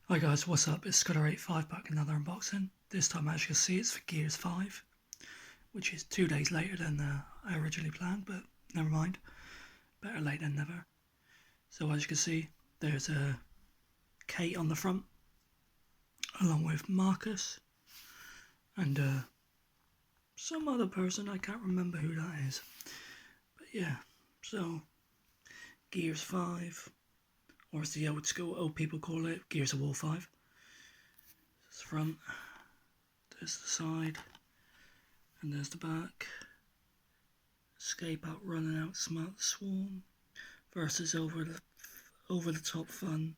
Hi guys, what's up? It's Scudder85 back another unboxing. This time as you can see it's for Gears 5, which is 2 days later than I originally planned, but never mind. Better late than never. So as you can see, there's Kate on the front, along with Marcus, and some other person, I can't remember who that is. But yeah, so Gears 5, or as the old people call it, Gears of War 5. There's the front, there's the side, and there's the back. Escape, outrun and outsmart the swarm versus over the top fun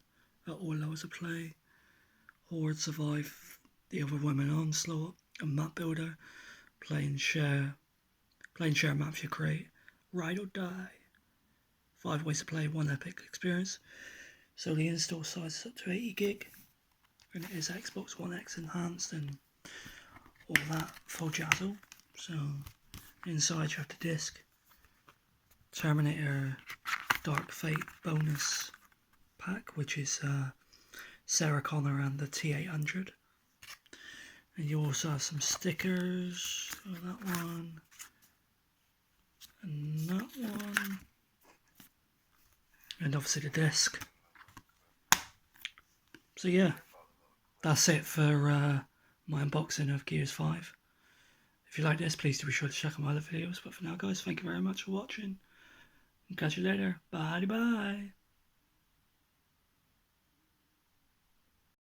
at all levels of play. Horde survive the overwhelming onslaught. A map builder, playing share maps you create. Ride or die. 5 ways to play, 1 epic experience. So the install size is up to 80 gig, and it is Xbox One X enhanced and all that full jazzle. So inside you have the disc, Terminator Dark Fate bonus pack, which is Sarah Connor and the T800. And you also have some stickers, that one, and that one, and obviously the disc. So yeah, that's it for my unboxing of Gears 5. If you like this, please do be sure to check out my other videos. But for now guys, thank you very much for watching. Catch you later. Bye bye.